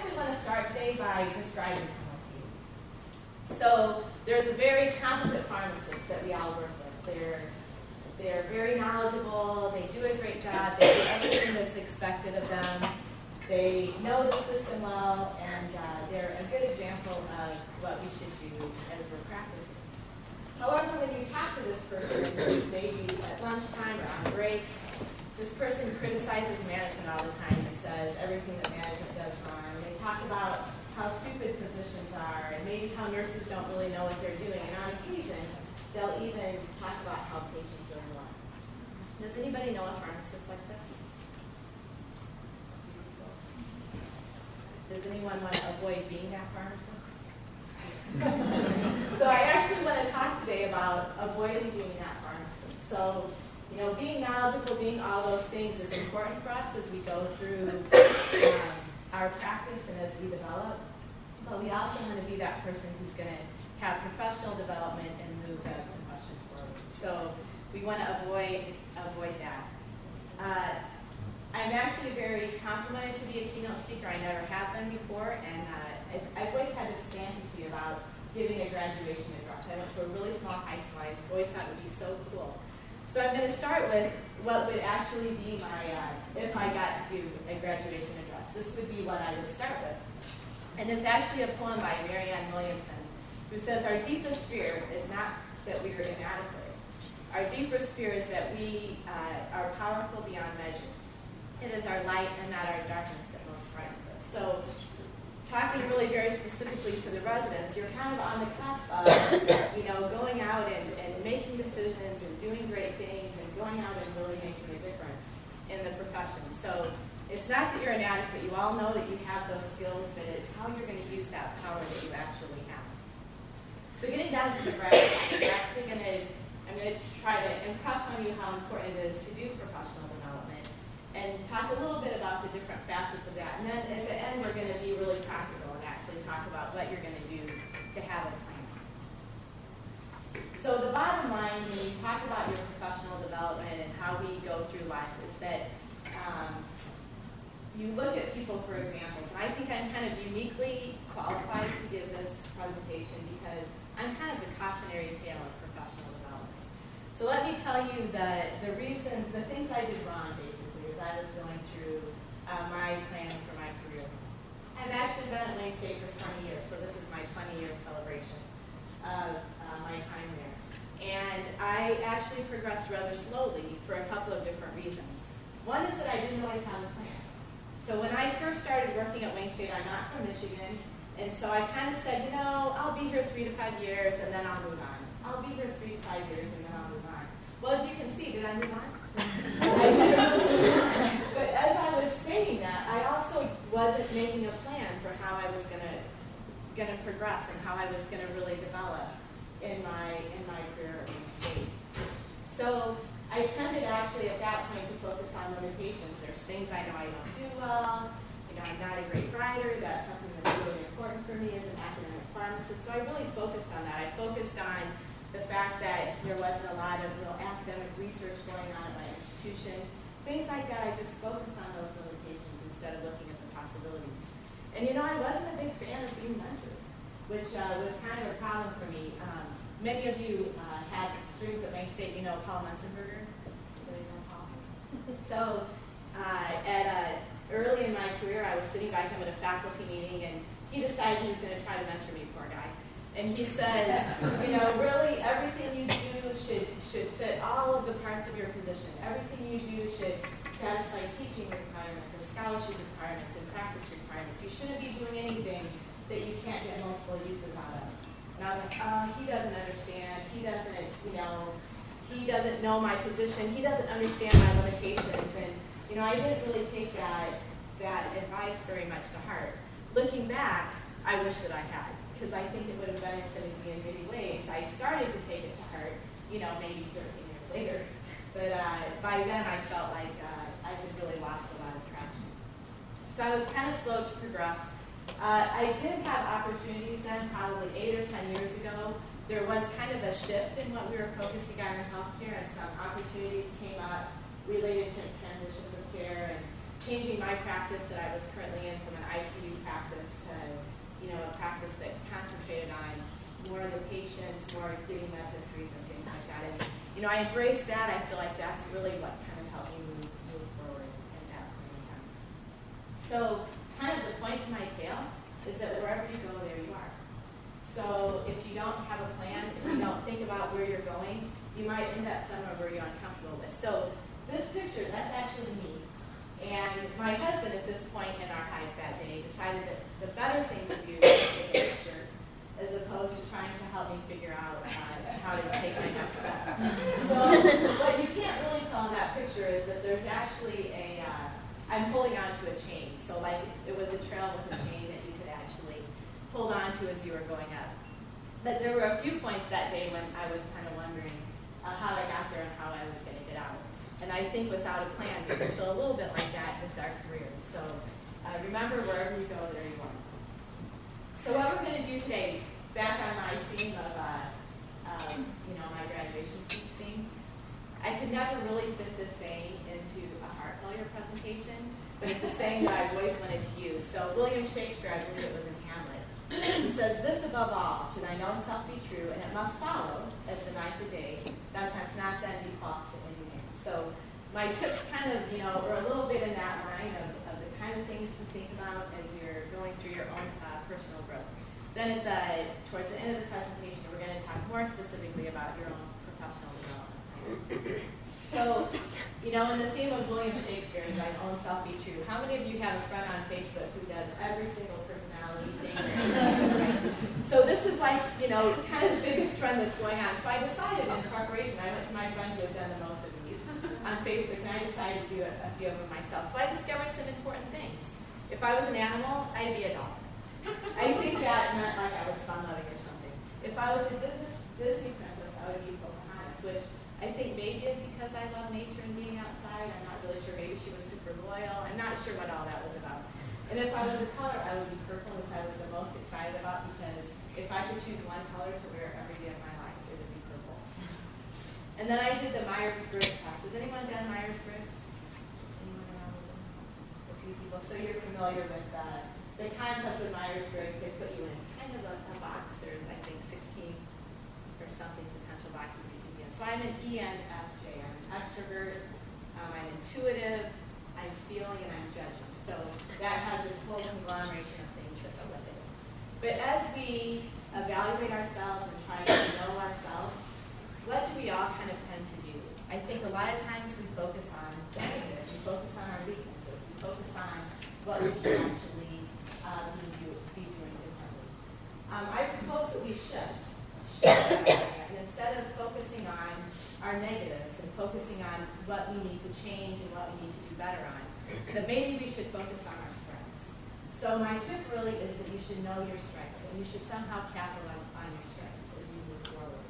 actually want to start today by describing someone to you. So there's a very competent pharmacist that we all work with. They're very knowledgeable, they do a great job, they do everything that's expected of them. They know the system well, and they're a good example of what we should do as we're practicing. However, when you talk to this person, maybe at lunchtime or on breaks, this person criticizes management all the time and says everything that management does wrong. And they talk about how stupid physicians are and maybe how nurses don't really know what they're doing. And on occasion, they'll even talk about how patients are in love. Does anybody know a pharmacist like this? Does anyone want to avoid being that pharmacist? So I actually want to talk today about avoiding being that pharmacist. So, you know, being knowledgeable, being all those things is important for us as we go through our practice and as we develop. But we also want to be that person who's going to have professional development and move the profession forward. So we want to avoid that. I'm actually very complimented to be a keynote speaker. I never have been before, and I've always had this fantasy about giving a graduation address. I went to a really small high school. I always thought it would be so cool. So I'm going to start with what would actually be my, if I got to do a graduation address, this would be what I would start with. And it's actually a poem by Marianne Williamson, who says, "Our deepest fear is not that we are inadequate. Our deepest fear is that we are powerful beyond measure. It is our light and not our darkness that most frightens us." So talking really very specifically to the residents, you're kind of on the cusp of, you know, going out and making decisions and doing great things and going out and really making a difference in the profession. So it's not that you're inadequate. You all know that you have those skills, but it's how you're going to use that power that you actually have. So getting down to the brass tacks, I'm going to try to impress on you how important it is to do professional development and talk a little bit about the different facets of that. And then at the end, we're going to be really practical and actually talk about what you're going to do to have a plan. So the bottom line when you talk about your professional development and how we go through life is that you look at people for examples. And I think I'm kind of uniquely qualified to give this presentation because I'm kind of the cautionary tale of professional development. So let me tell you the things I did wrong, basically, as I was going through my plan for my career. I've actually been at Wayne State for 20 years, so this is my 20-year celebration of my time there. And I actually progressed rather slowly for a couple of different reasons. One is that I didn't always have a plan. So when I first started working at Wayne State, I'm not from Michigan, and so I kind of said, you know, I'll be here 3 to 5 years, and then I'll move on. I'll be here 3 to 5 years, and then I'll move on. Well, as you can see, did I move on? But as I was saying that, I also wasn't making a plan for how I was going to progress and how I was going to really develop in my career at Wayne State. So I tended actually at that point to focus on limitations. There's things I know I don't do well. You know, I'm not a great writer. That's something that's really important for me as an academic pharmacist. So I really focused on that. I focused on the fact that there wasn't a lot of real academic research going on at my institution. Things like that, I just focused on those limitations instead of looking at the possibilities. And you know, I wasn't a big fan of being mentored, which was kind of a problem for me. Many of you had students at Wayne State, you know Paul Munzenberger. Do you know Paul? So early in my career, I was sitting by him at a faculty meeting, and he decided he was going to try to mentor me, poor guy. And he says, you know, really everything you do should fit all of the parts of your position. Everything you do should satisfy teaching requirements and scholarship requirements and practice requirements. You shouldn't be doing anything that you can't get multiple uses out of. And I was like, oh, he doesn't understand. He doesn't, you know, he doesn't know my position. He doesn't understand my limitations. And, you know, I didn't really take that advice very much to heart. Looking back, I wish that I had, because I think it would have benefited me in many ways. I started to take it to heart, you know, maybe 13 years later. But by then, I felt like I had really lost a lot of traction. So I was kind of slow to progress. I did have opportunities then, probably 8 or 10 years ago. There was kind of a shift in what we were focusing on in healthcare, and some opportunities came up related to transitions of care and changing my my practice that I was currently in, from an ICU practice to, a practice that concentrated on more of the patients, more getting med histories and things like that. And, I embraced that. I feel like that's really what kind of helped me move forward at that point in time. So kind of the point to my tale is that wherever you go, there you are. So if you don't have a plan, if you don't think about where you're going, you might end up somewhere where you're uncomfortable with. So this picture, that's actually me. And my husband at this point in our hike that day decided that the better thing to do was to take a picture as opposed to trying to help me figure out how to take my next step. So what you can't really tell in that picture is that there's actually I'm holding on to a chain. So like it was a trail with a chain that you could actually hold on to as you were going up. But there were a few points that day when I was kind of wondering how I got there and how I was going to get out. And I think without a plan, we can feel a little bit like that with our careers. So remember, wherever you go, there you are. So what we're going to do today, back on my theme of, my graduation speech theme, I could never really fit this saying into a heart failure presentation, but it's a saying that I've always wanted to use. So William Shakespeare, I believe it was in Hamlet, he says, "This above all, to thine own self be true, and it must follow, as the ninth a day, thou canst not then be false to any man." So my tips kind of, are a little bit in that line of the kind of things to think about as you're going through your own personal growth. Then towards the end of the presentation, we're going to talk more specifically about your own professional development. So, in the theme of William Shakespeare, and thine own self be true, how many of you have a friend on Facebook who does every single personality thing? So this is like, kind of the biggest trend that's going on. So I decided in preparation, I went to my friend who had done the most of these on Facebook, and I decided to do a few of them myself. So I discovered some important things. If I was an animal, I'd be a dog. I think that meant like I was fun-loving or something. If I was a Disney princess, I would be Pocahontas, which I think maybe is because I love nature and being outside. I'm not really sure. Maybe she was super loyal. I'm not sure what all that was about. And if I was a color, I would be purple, which I was the most excited about because if I could choose one color to wear every day of my life, it would be purple. And then I did the Myers-Briggs test. Has anyone done Myers-Briggs? Anyone around with them? A few people. So you're familiar with the concept of Myers-Briggs. They put you in kind of a box. There's, I think, 16 or something potential boxes you can be in. So I'm an ENFJ. I'm an extrovert. I'm intuitive. I'm feeling, and I'm judging. So that has this whole conglomeration of things that go with it. But as we evaluate ourselves and try to know ourselves, what do we all kind of tend to do? I think a lot of times we focus on the negative. We focus on our weaknesses. We focus on what we should actually be doing differently. I propose that we shift and instead of focusing on our negatives and focusing on what we need to change and what we need to do better on, that maybe we should focus on our strengths. So my tip really is that you should know your strengths and you should somehow capitalize on your strengths as you move forward.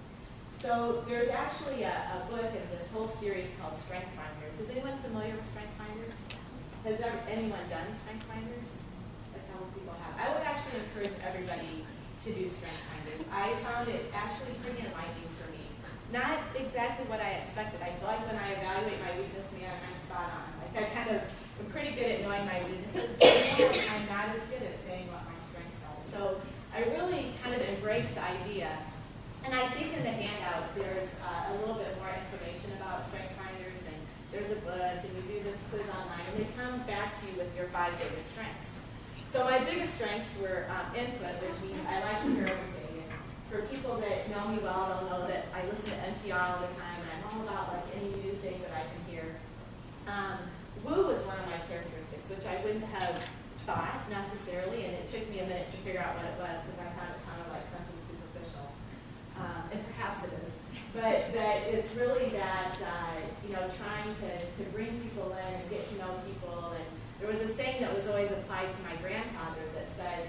So there's actually a book in this whole series called Strength Finders. Is anyone familiar with Strength Finders? Has anyone done Strength Finders? A couple people have. I would actually encourage everybody to do Strength Finders. I found it actually pretty enlightening for me. Not exactly what I expected. I feel like when I evaluate my weakness, I'm spot on. Like I'm pretty good at knowing my weaknesses, but I'm not as good at saying what my strengths are. So I really kind of embraced the idea. And I think in the handout, there's a little bit more information about Strength Finders, and there's a book, and you do this quiz online, and they come back to you with your 5 biggest strengths. So my biggest strengths were input, which means I like to hear what you're saying. For people that know me well, they'll know that I listen to NPR all the time, and I'm all about like any new thing that I can hear. Woo was one of my characteristics, which I wouldn't have thought necessarily, and it took me a minute to figure out what it was because I thought it sounded like something superficial, and perhaps it is. But that it's really that trying to bring people in and get to know people. And there was a saying that was always applied to my grandfather that said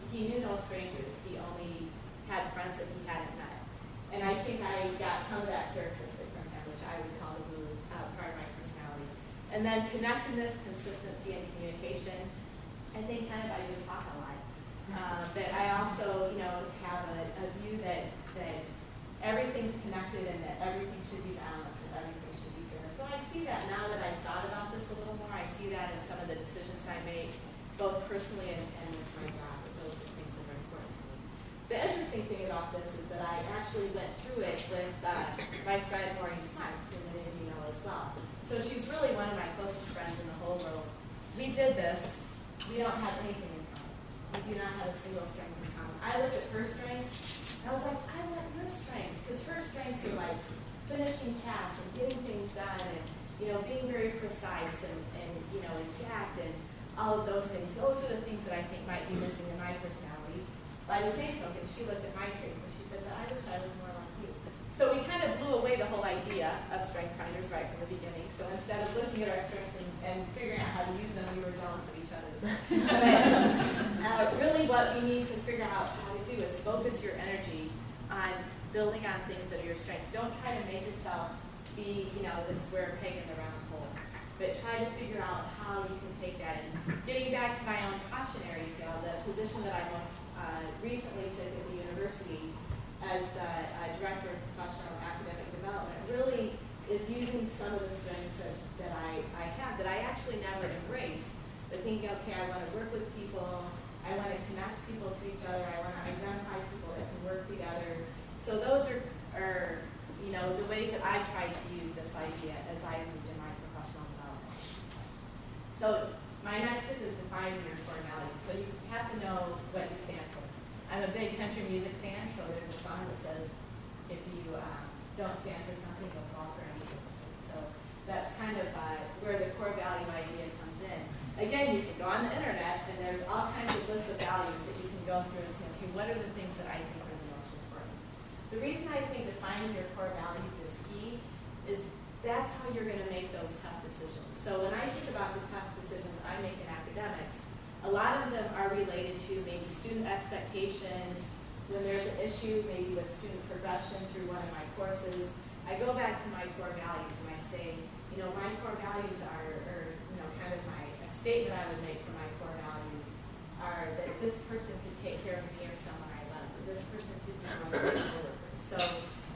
he knew no strangers. He only had friends that he hadn't met. And I think I got some of that characteristic from him, which I would call the blue part of my personality. And then connectedness, consistency, and communication. I think kind of I just talk a lot. But I also, have a view that everything's connected and that everything should be balanced and everything should be fair. So I see that now that I've thought about this a little more, I see see that in some of the decisions I make, both personally and with my job. Those are things that are important to me. The interesting thing about this is that I actually went through it with my friend Maureen Smart, who many of you know as well. So she's really one of my closest friends in the whole world. We did this. We don't have anything in common. We do not have a single strength in common. I looked at her strengths, and I was like, I want your strengths, because her strengths are like finishing tasks and getting things done, and being very precise and exact, and all of those things. Those are the things that I think might be missing in my personality. By the same token, she looked at my traits and she said that I wish I was more like you. So we kind of blew away the whole idea of strength finders right from the beginning. So instead of looking at our strengths and figuring out how to use them, we were jealous of each other's. But really what we need to figure out how to do is focus your energy on building on things that are your strengths. Don't try to make yourself be, the square peg in the round hole. But try to figure out how you can take that. And getting back to my own cautionary tale, the position that I most recently took at the university as the Director of Professional Academic Development really is using some of the strengths that I have that I actually never embraced. But thinking, okay, I want to work with people, I want to connect people to each other, I want to identify people that can work together. So those are the ways that I've tried to use this idea as I moved in my professional development. So my next tip is defining your core values. So you have to know what you stand for. I'm a big country music fan, so there's a song that says, if you don't stand for something, you'll fall for anything. So that's kind of where the core value idea comes in. Again, you can go on the internet, and there's all kinds of lists of values that you can go through and say, okay, what are the things that I think are the most important? The reason I think defining your core values is key is that's how you're going to make those tough decisions. So when I think about the tough decisions I make in academics, a lot of them are related to maybe student expectations. When there's an issue, maybe with student progression through one of my courses, I go back to my core values and I say, my core values are, or kind of a statement I would make for my core values are that this person could take care of me or someone I love, or this person could be one of my coworkers. So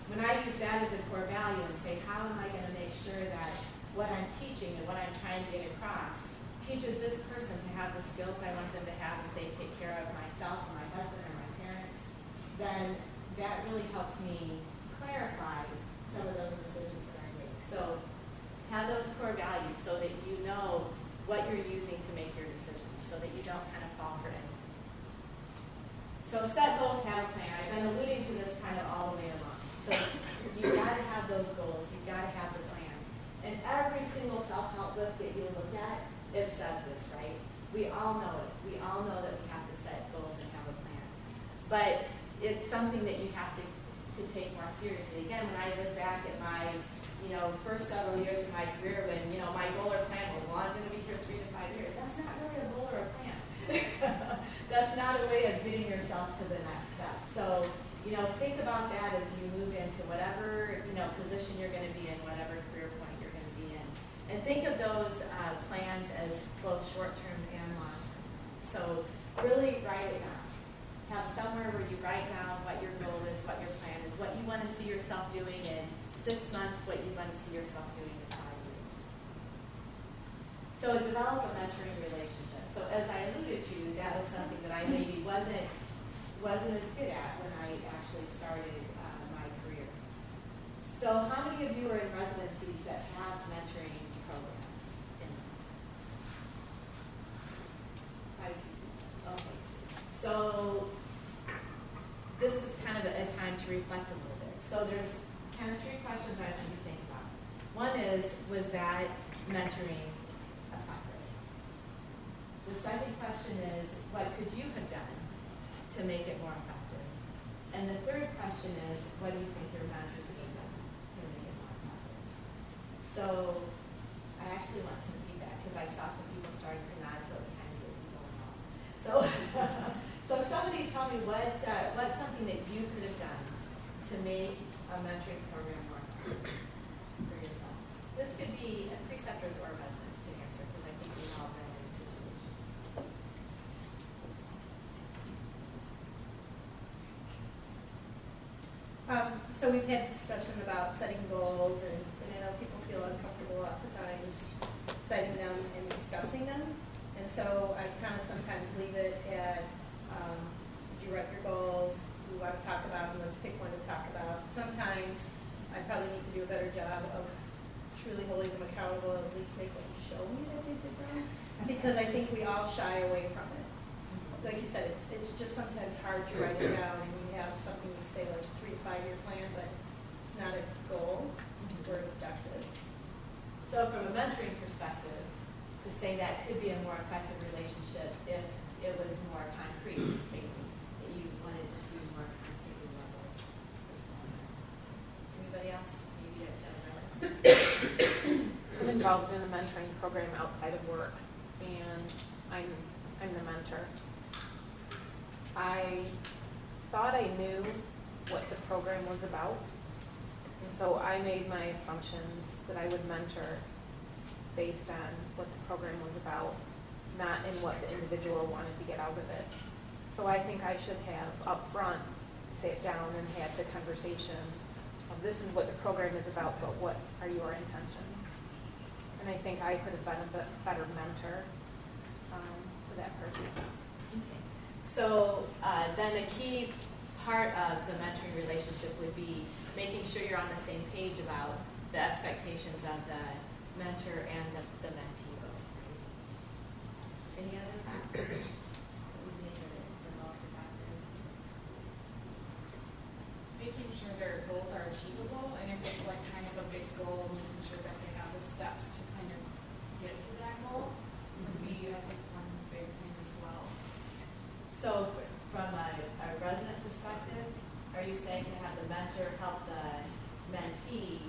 when I use that as a core value and say, how am I going to make sure that what I'm teaching and what I'm trying to get across teaches this person to have the skills I want them to have if they take care of myself or my husband or my parents, then that really helps me clarify some of those decisions that I make. So have those core values so that you know what you're using to make your decisions, so that you don't kind of fall for anything. So set goals, have a plan. I've been alluding to this kind of all the way along. So you've got to have those goals. You've got to have the plan. And every single self-help book that you look at, it says this, right? We all know it. We all know that we have to set goals and have a plan. But it's something that you have to take more seriously. Again, when I look back at my first several years of my career when, my goal or plan was, well, I'm going to be here 3 to 5 years. That's not really a goal or a plan. That's not a way of getting yourself to the next step. So, think about that as you move into whatever, position you're going to be in, whatever career point you're going to be in. And think of those plans as both short-term and long-term. So really write it down. Have somewhere where you write down what your goal is, what your plan is, what you want to see yourself doing in 6 months, what you want to see yourself doing in 5 years. So develop a mentoring relationship. So as I alluded to, that was something that I maybe wasn't as good at when I actually started my career. So how many of you are in residencies that have mentoring programs in them? Okay. So this is kind of a time to reflect a little bit. So there's kind of 3 questions I want you to think about. One is, was that mentoring effective? The second question is, what could you have done to make it more effective? And the third question is, what do you think your mentor could have done to make it more effective? So I actually want some feedback because I saw some people starting to nod, so it's kind of getting going on. So somebody tell me what's something that you could have done to make a mentoring program more effective for yourself. This could be preceptors or residents can answer because I think we've all been in situations. So we've had discussion about setting goals, and I know people feel uncomfortable lots of times setting them, and discussing them. And so I kind of sometimes leave it at, did you write your goals? We want to talk about them, let's pick one to talk about. Sometimes I probably need to do a better job of truly holding them accountable, and at least make them show me that they did them. Because I think we all shy away from it. Like you said, it's just sometimes hard to write it down, and you have something you say like 3 to 5 year plan, but it's not a goal or an objective. So from a mentoring perspective, to say that could be a more effective relationship if it was more concrete, maybe, that you wanted to see more concrete levels. Anybody else? Maybe I'm involved in a mentoring program outside of work, and I'm the mentor. I thought I knew what the program was about, and so I made my assumptions that I would mentor based on what the program was about, not in what the individual wanted to get out of it. So I think I should have up front sat down and had the conversation of, this is what the program is about, but what are your intentions? And I think I could have been a better mentor to that person. Okay. So then a key part of the mentoring relationship would be making sure you're on the same page about the expectations of the mentor and the mentee both. Any other facts that would make it the most effective? Making sure their goals are achievable, and if it's like kind of a big goal, making sure that they have the steps to kind of get to that goal would be, I think, one big thing as well. So from a resident perspective, are you saying to have the mentor help the mentee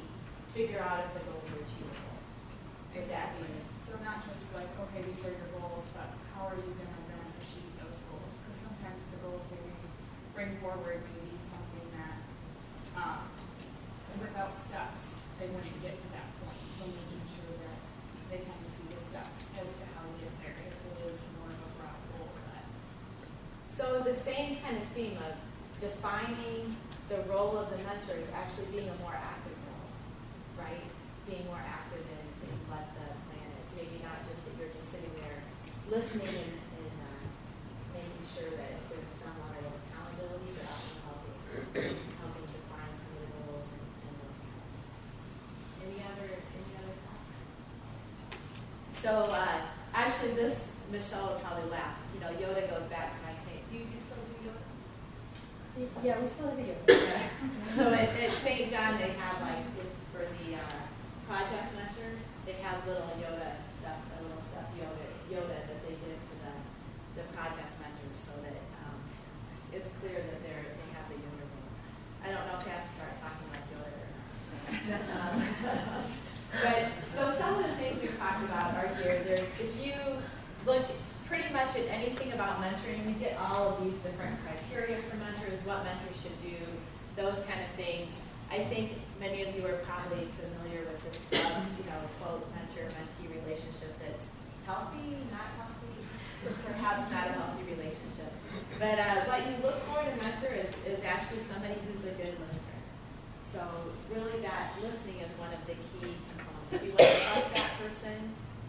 figure out if the goals are achievable? Exactly. So not just like, okay, these are your goals, but how are you going to then achieve those goals? Because sometimes the goals they may bring forward may be something that without steps, they wouldn't get to that point. So making sure that they kind of see the steps as to how to get there if it is more of a broad goal set. So the same kind of theme of defining the role of the mentor is actually being a more active role, right? Being more active in what the plan is. Maybe not just that you're just sitting there listening and making sure that there's some level of accountability, but also helping define some of the goals and those kind of things. Any other thoughts? So actually this, Michelle will probably laugh. You know, Yoda goes back to my saying, do you still do Yoda? Yeah, we still have a video. So at St. John, they have like, for the project mentor, they have little Yoda stuff, a little stuff Yoda that they give to the project mentors so that it's clear that they have the Yoda role. I don't know if I have to start talking like Yoda or not. So. But so some of the things we've talked about are here. If you look pretty much at anything about mentoring, you get all of these different criteria for mentors, what mentors should do, those kind of things. I think many of you are probably familiar with the Scrubs, quote, mentor-mentee relationship that's healthy, not healthy, perhaps not a healthy relationship. But what you look for in a mentor is actually somebody who's a good listener. So really that listening is one of the key components. You want to trust that person.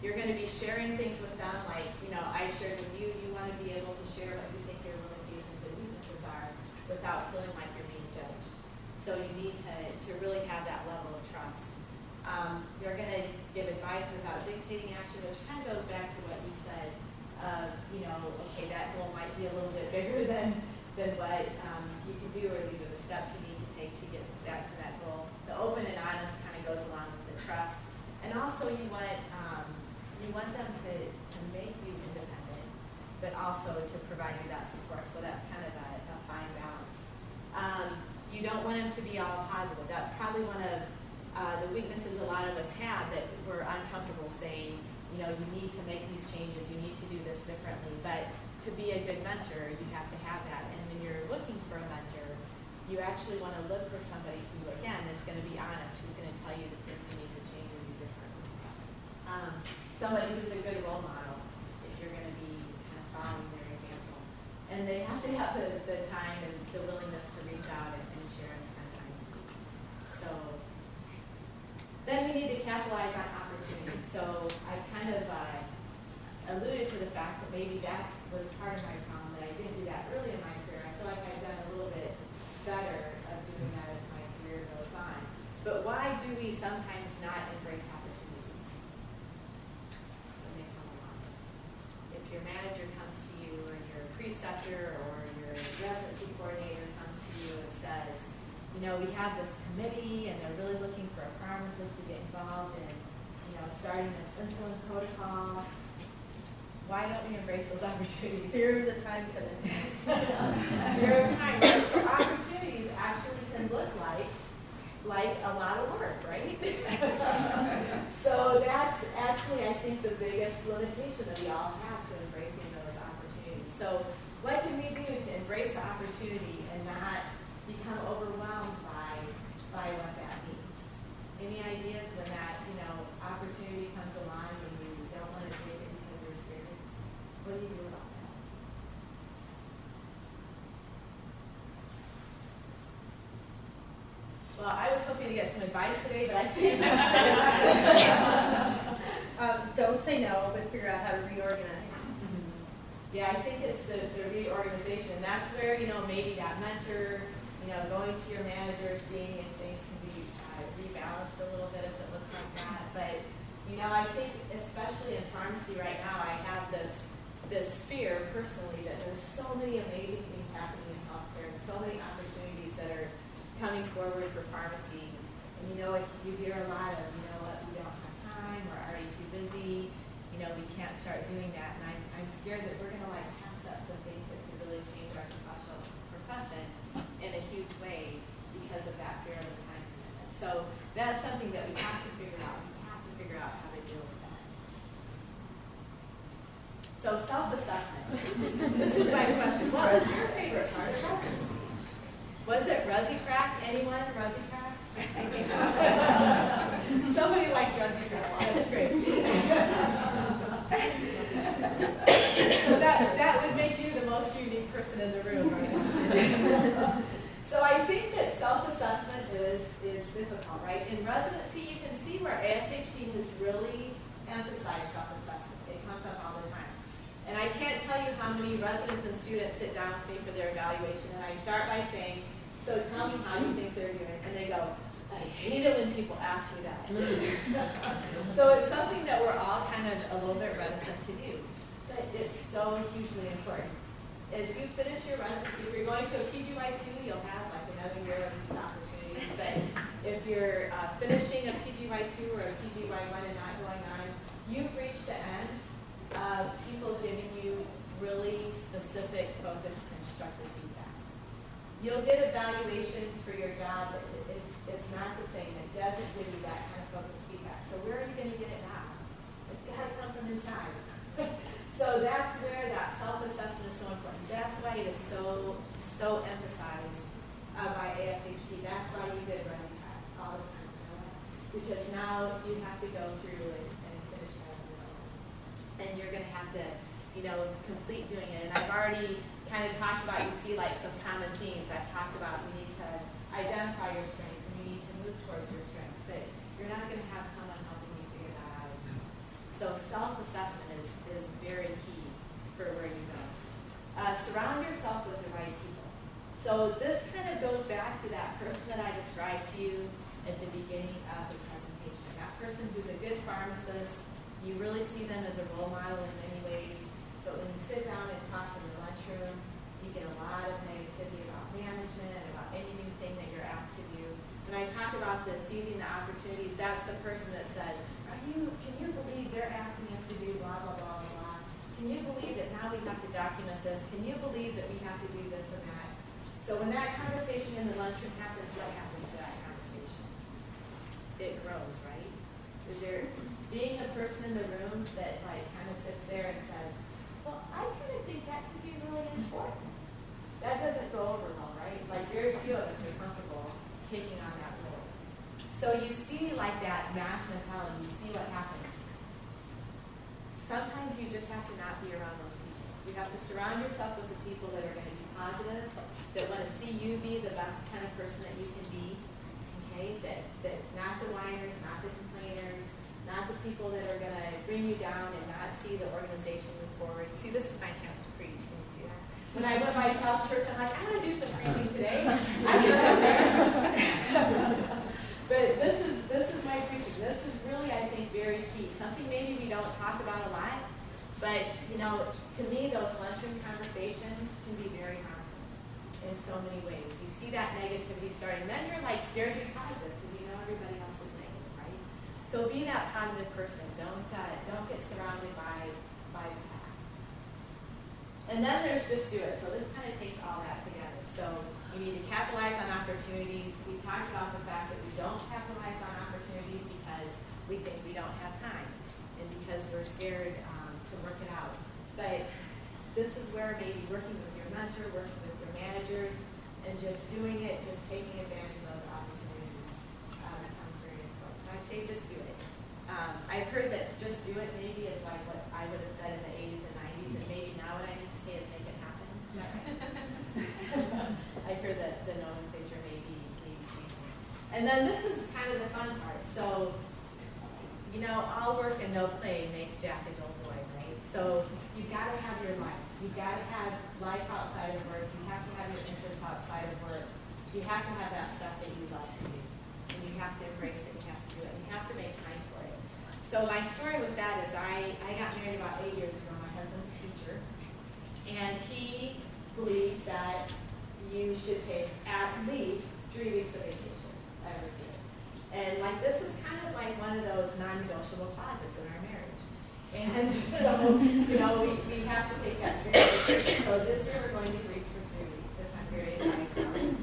You're going to be sharing things with them like, I shared with you. You want to be able to share what you think your limitations and weaknesses are without feeling like you're being judged. So you need to really have that level of trust. You're going to give advice without dictating action, which kind of goes back to what you said of, okay, that goal might be a little bit bigger than what you can do, or these are the steps you need to take to get back to that goal. The open and honest kind of goes along with the trust. And also you want them to make you independent, but also to provide you that support. So that's kind of a fine balance. You don't want them to be all positive. That's probably one of the weaknesses a lot of us have, that we're uncomfortable saying, you need to make these changes, you need to do this differently. But to be a good mentor, you have to have that. And when you're looking for a mentor, you actually want to look for somebody who, again, is going to be honest, who's going to tell you the things you need to change or do differently. Somebody who's a good role model, if you're going to be kind of following their example. And they have to have the time and the willingness to reach out and share and spend time. So then we need to capitalize on opportunities. So I kind of alluded to the fact that maybe that was part of my problem, that I didn't do that early in my career. I feel like I've done a little bit better of doing that as my career goes on. But why do we sometimes not embrace opportunities when they come along? If your manager comes to you, or your preceptor, or your residency coordinator comes to you and says, you know, we have this committee and they're really looking for a pharmacist to get involved in, you know, starting this insulin protocol. Why don't we embrace those opportunities? Fear of the time commitment. Fear of time, right? So opportunities actually can look like a lot of work, right? So that's actually, I think, the biggest limitation that we all have to embracing those opportunities. So what can we do to embrace the opportunity and not become overwhelmed by what that means? Any ideas when that, you know, opportunity comes along and you don't want to take it because you're scared? What do you do about that? Well, I was hoping to get some advice today, but I think Don't say no, but figure out how to reorganize. Yeah, I think it's the reorganization. That's where, you know, maybe that mentor, you know, going to your manager, seeing if things can be rebalanced a little bit if it looks like that. But, you know, I think especially in pharmacy right now, I have this fear personally that there's so many amazing things happening in healthcare and so many opportunities that are coming forward for pharmacy. And, you know, you hear a lot of, you know what, we don't have time, we're already too busy, you know, we can't start doing that. And I'm scared that we're going to, like, pass up some things that could really change our profession in a huge way because of that fear of the time commitment. So that's something that we have to figure out. We have to figure out how to deal with that. So self-assessment. This is my question. What was your favorite part of residency? Was it ResiTrack? Anyone? ResiTrack? Somebody liked ResiTrack. That's great. So that would make you the most unique person in the room, right? So I think that self-assessment is difficult, right? In residency, you can see where ASHP has really emphasized self-assessment. It comes up all the time. And I can't tell you how many residents and students sit down with me for their evaluation, and I start by saying, so tell me how you think they're doing. And they go, I hate it when people ask me that. So it's something that we're all kind of a little bit reticent to do. But it's so hugely important. As you finish your residency, if you're going to a PGY2, you'll have like another year of these opportunities. But if you're finishing a PGY2 or a PGY1 and not going on, you've reached the end of people giving you really specific, focused, constructive feedback. You'll get evaluations for your job, but it's not the same. It doesn't give you that kind of focused feedback. So where are you going to get it now? It's got to come from inside. So that's where that self-assessment is so important. That's why it is so emphasized by ASHP. That's why you did ResiTrack all this time, because now you have to go through and finish that on your own. And you're going to have to, you know, complete doing it. And I've already kind of talked about, you see like some common themes. I've talked about you need to identify your strengths and you need to move towards your strengths. But you're not going to have someone helping you figure that out. So self-assessment is very key for where you go. Surround yourself with the right people. So this kind of goes back to that person that I described to you at the beginning of the presentation. That person who's a good pharmacist, you really see them as a role model in many ways, but when you sit down and talk in the lunchroom, you get a lot of negativity about management and about any new thing that you're asked to do. When I talk about the seizing the opportunities, that's the person that says, can you believe they're asking us to do blah, blah, blah, blah, blah. Can you believe that now we have to document this? Can you believe that we have to do this and that? So when that conversation in the lunchroom happens, what happens to that conversation? It grows, right? Is there being a person in the room that like kind of sits there and says, well, I kind of think that could be really important. That doesn't go over well, right? Like very few of us are comfortable taking on that role. So you see like that mass mentality, you see what happens. Sometimes you just have to not be around those people. You have to surround yourself with the people that are going to be positive, that want to see you be the best kind of person that you can be, okay? That not the whiners, not the complainers, not the people that are going to bring you down and not see the organization move forward. See, this is my chance to preach. Can you see that? When I went by South Church, I'm like, I want to do some preaching today. I get up there. But this is my preaching. This is really, I think, very key. Something maybe we don't talk about a lot, but to me, those lunchroom conversations can be very harmful in so many ways. You see that negativity starting, then you're like scared to be positive because you know everybody else is negative, right? So be that positive person. Don't get surrounded by the pack. And then there's just do it. So this kind of takes all that together. So we need to capitalize on opportunities. We talked about the fact that we don't capitalize on opportunities because we think we don't have time and because we're scared to work it out. But this is where maybe working with your mentor, working with your managers, and just doing it, just taking advantage of those opportunities becomes very important. So I say just do it. I've heard that just do it maybe is like what I would have said in the 80s and 90s, and maybe now what I need to say is make it happen. Is that right? I've heard that the nomenclature may be changing. And then this is kind of the fun part. So, all work and no play makes Jack a dull boy, right? So you've got to have your life. You've got to have life outside of work. You have to have your interests outside of work. You have to have that stuff that you love to do. And you have to embrace it. You have to do it. And you have to make time for it. So my story with that is I got married about 8 years ago. My husband's a teacher. And he believes that you should take at least 3 weeks of vacation every year. And this is kind of like one of those non-negotiable clauses in our marriage. And so, we have to take that 3 weeks. So this year we're going to Greece for 3 weeks, if I'm very excited.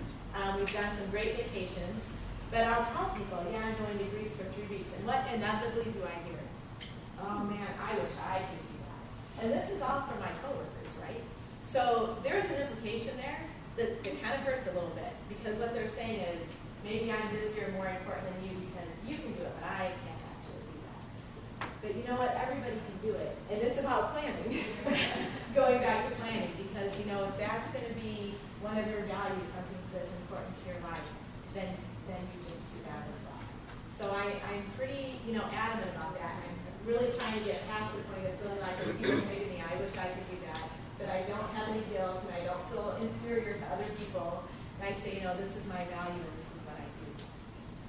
We've done some great vacations, but I'll tell people, yeah, I'm going to Greece for 3 weeks. And what inevitably do I hear? Oh man, I wish I could do that. And this is all from my coworkers, right? So there's an implication there that kind of hurts a little bit, because what they're saying is, maybe I'm busier, more important than you because you can do it, but I can't actually do that. But you know what? Everybody can do it. And it's about planning. Going back to planning, because if that's going to be one of your values, something that's important to your life, then you just do that as well. So I'm pretty, adamant about that. And I'm really trying to get past the point of feeling like when people say to me, I wish I could do that, but I don't have any guilt and I don't feel inferior to other people. And I say, this is my value and this is what I do.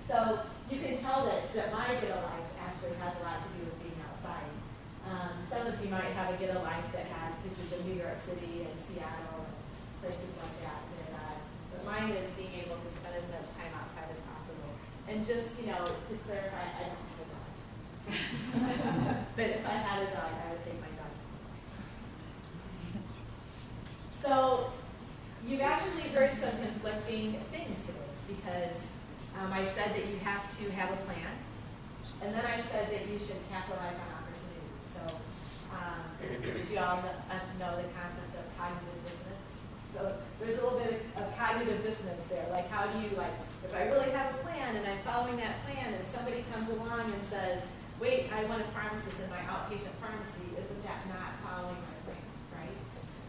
So you can tell that my get a life actually has a lot to do with being outside. Some of you might have a get a life that has pictures of New York City and Seattle and places like that. But mine is being able to spend as much time outside as possible. And just, to clarify, I don't have a dog. But if I had a dog, I would take my dog. So you've actually heard some conflicting things today, because I said that you have to have a plan, and then I said that you should capitalize on opportunities. So did you all know the concept of cognitive dissonance? So there's a little bit of cognitive dissonance there. Like, how do you, if I really have a plan and I'm following that plan and somebody comes along and says, wait, I want a pharmacist in my outpatient pharmacy, isn't that not following my plan, right?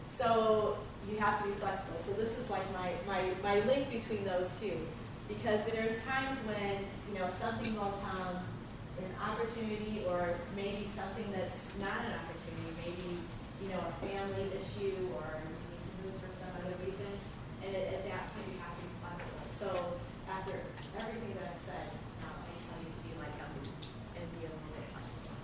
So you have to be flexible. So this is like my link between those two, because there's times when something will come, an opportunity, or maybe something that's not an opportunity, maybe a family issue, or you need to move for some other reason, and at that point you have to be flexible. So after everything that I've said, I tell you to be like and be a little bit flexible.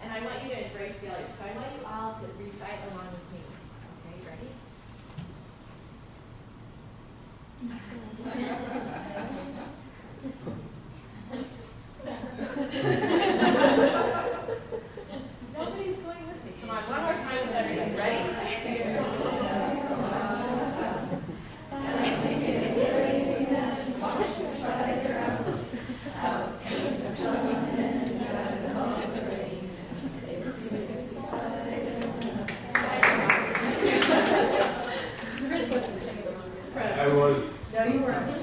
And I want you to embrace failure. So I want you all to recite along with me. Okay, ready? Nobody's going with me. Come on, one more time with everybody. Ready? Chris wasn't singing. I was. No, you weren't.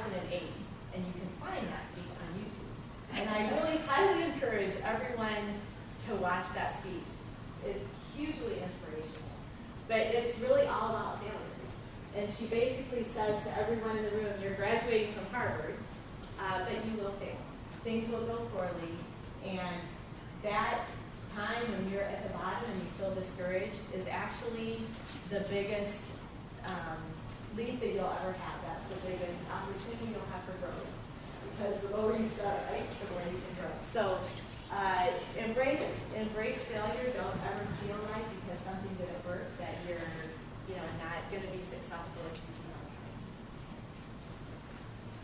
2008, and you can find that speech on YouTube. And I really highly encourage everyone to watch that speech. It's hugely inspirational, but it's really all about failure. And she basically says to everyone in the room, you're graduating from Harvard, but you will fail. Things will go poorly, and that time when you're at the bottom and you feel discouraged is actually the biggest leap that you'll ever have. That's the biggest opportunity you'll have for growth. Because the lower you start, right, the more you can grow. So embrace failure. Don't ever feel like because something didn't work that you're not going to be successful if you do not try.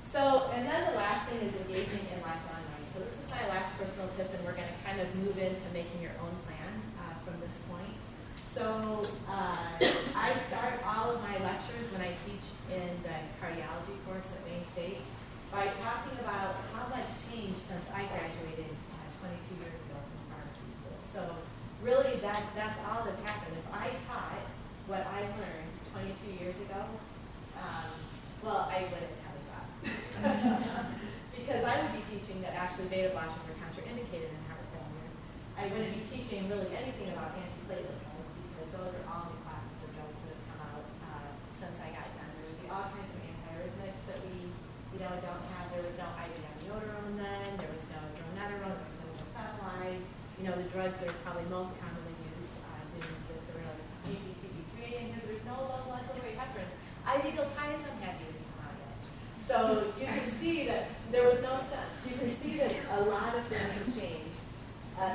So, and then the last thing is engaging in lifelong learning. So this is my last personal tip, and we're going to kind of move into making your own plan from this point. So I start all of my lectures when I teach in the cardiology course at Wayne State by talking about how much changed since I graduated 22 years ago from pharmacy school. So really that's all that's happened. If I taught what I learned 22 years ago, well, I wouldn't have a job. Because I would be teaching that actually beta blockers are contraindicated in heart failure. I wouldn't be teaching really anything about antiplatelet drugs because those are all new classes of drugs that have come out since I got done. There would be all kinds of antiarrhythmics that we don't have. There was no iodine then, there was no dronedarone, there was no methylphenidate. The drugs that are probably most commonly used didn't exist. There were no GP2B3 inhibitors, no low molecular weight heparins. Ibuglycoside hadn't even come out yet. So you can see that there was no stents. You can see that a lot of things have changed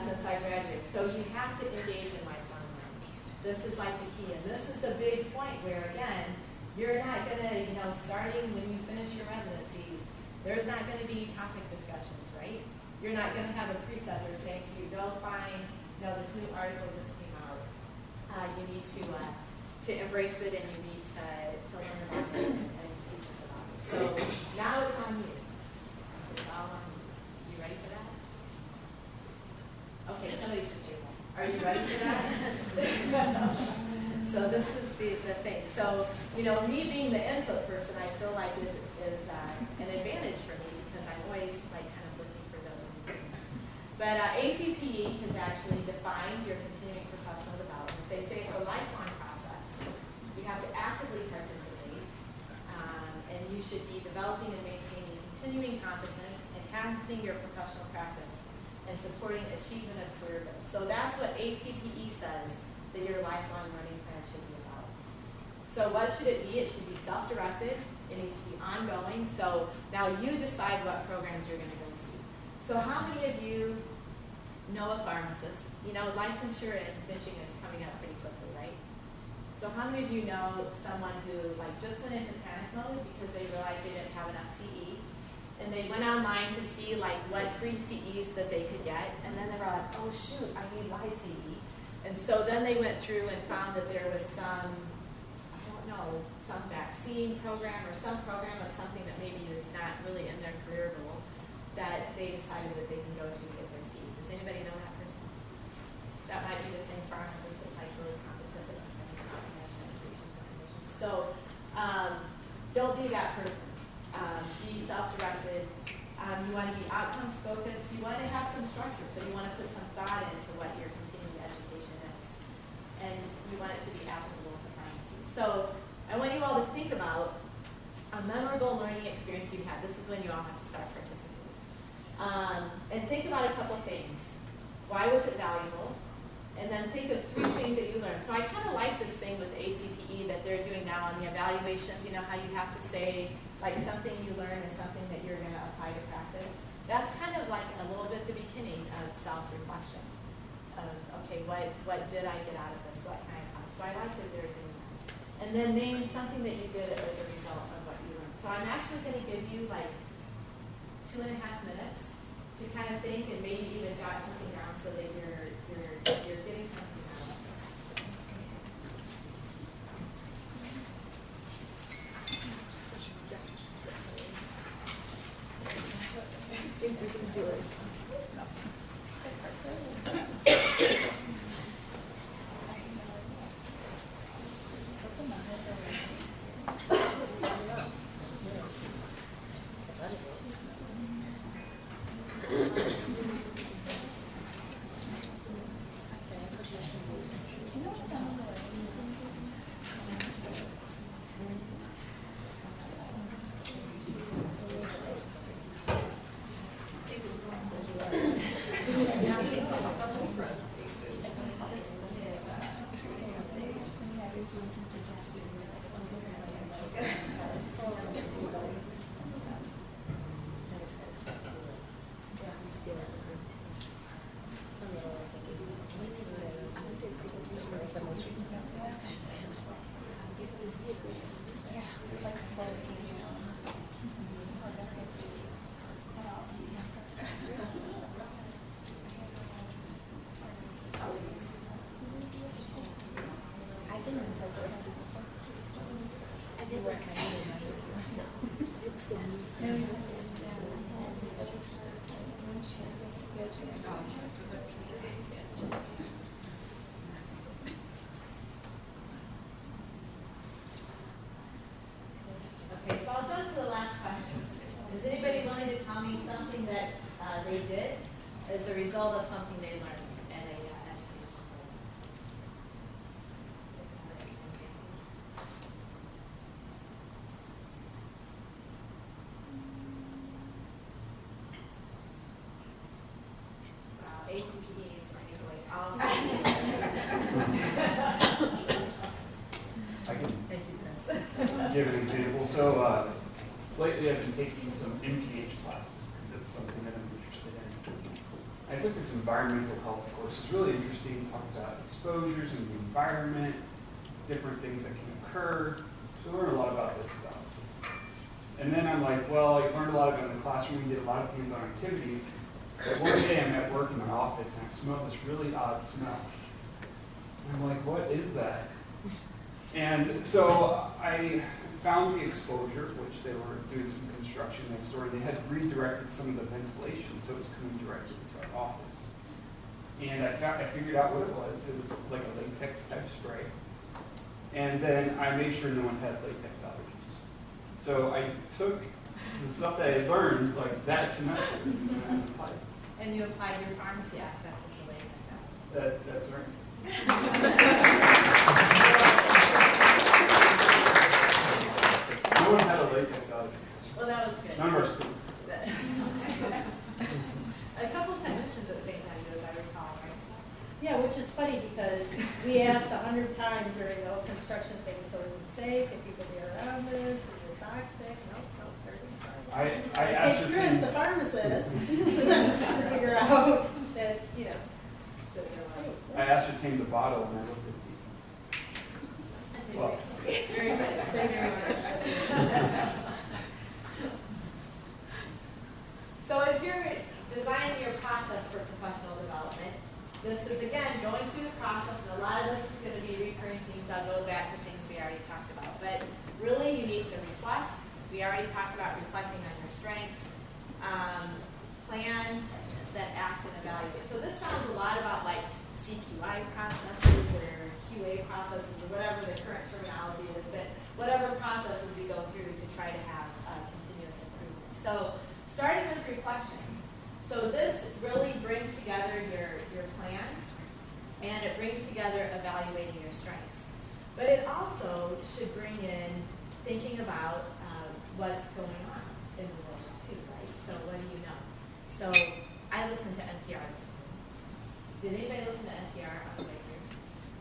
since I graduated. So you have to engage in lifelong learning. This is like the key, and this is the big point where, again, you're not going to, starting when you finish your residencies, there's not going to be topic discussions, right? You're not going to have a preceptor saying to you, go find, this new article just came out. You need to embrace it, and you need to learn about it and teach us about it. So now it's on you. It's all on you. You ready for that? Okay, somebody should say this. Are you ready for that? So this is the thing. So, me being the input person, I feel like is an advantage for me because I'm always kind of looking for those new things. But ACPE has actually defined your continuing professional development. They say it's a lifelong process. You have to actively participate, and you should be developing and maintaining continuing competence, enhancing your professional practice, and supporting achievement of career goals. So that's what ACPE says that your lifelong learning plan should be about. So what should it be? It should be self-directed. It needs to be ongoing. So now you decide what programs you're going to go see. So how many of you know a pharmacist? Licensure in Michigan is coming up pretty quickly, right? So how many of you know someone who just went into panic mode because they realized they didn't have enough CE? And they went online to see what free CEs that they could get, and then they were like, oh shoot, I need live CE. And so then they went through and found that there was some vaccine program or some program of something that maybe is not really in their career goal that they decided that they can go to get their CE. Does anybody know that person? That might be the same pharmacist that's really competent in medications and physicians. So don't be that person. Be self-directed. You want to be outcomes focused. You want to have some structure. So you want to put some thought into what your continuing education is. And you want it to be applicable to pharmacy. So I want you all to think about a memorable learning experience you had. This is when you all have to start participating. And think about a couple things. Why was it valuable? And then think of 3 things that you learned. So I kind of like this thing with the ACPE that they're doing now on the evaluations. How you have to say something you learn is something that you're going to apply to practice. That's kind of like a little bit the beginning of self-reflection of, okay, what did I get out of this? What can I apply? So I like that they're doing that. And then name something that you did as a result of what you learned. So I'm actually going to give you 2.5 minutes to kind of think and maybe even jot something down so that you're getting something out of it. Everything's yours. the most recent updates. Okay, so I'll jump to the last question. Is anybody willing to tell me something that they did as a result of something they learned at a educational program? ACPD needs to take away all I can Thank you, Chris. give an example. So lately I've been taking some MPH classes because it's something that I'm interested in. I took this environmental health course. It's really interesting to talk about exposures in the environment, different things that can occur. So I learned a lot about this stuff. And then I'm like, well, I learned a lot about it in the classroom. We did a lot of hands-on activities. But one day I'm at work in my office and I smell this really odd smell. And I'm like, what is that? And so I found the exposure, which they were doing some construction next door, and they had redirected some of the ventilation, so it was coming directly to our office. And I figured out what it was. It was like a latex type spray. And then I made sure no one had latex allergies. So I took the stuff that I learned, like that semester, and I applied it. And you applied your pharmacy aspect of the latex. That's right. No one had a latex allergy. Well, that was good. None of our students. A couple technicians at St. Andrews, as I recall, right? Yeah, which is funny because we asked 100 times during the whole construction thing, so is it safe? Can people be around this? Is it toxic? Nope, everything's fine. I It takes Chris, ascertained, the pharmacist, to figure out that, you know, that they're like, I ascertained the bottle and I looked at the, well, Very good. say very much. So as you're designing your process for professional development, this is, again, going through the process, and a lot of this is going to be recurring themes. I'll go back to things we already talked about. But really, you need to reflect. We already talked about reflecting on your strengths. Plan, then act and evaluate. So this sounds a lot about like CQI processes or QA processes or whatever the current terminology is, but whatever processes we go through to try to have continuous improvement. So starting with reflection. So this really brings together your plan, and it brings together evaluating your strengths. But it also should bring in thinking about what's going on in the world too, right? So what do you know? So I listened to NPR this morning. Did anybody listen to NPR on the way here?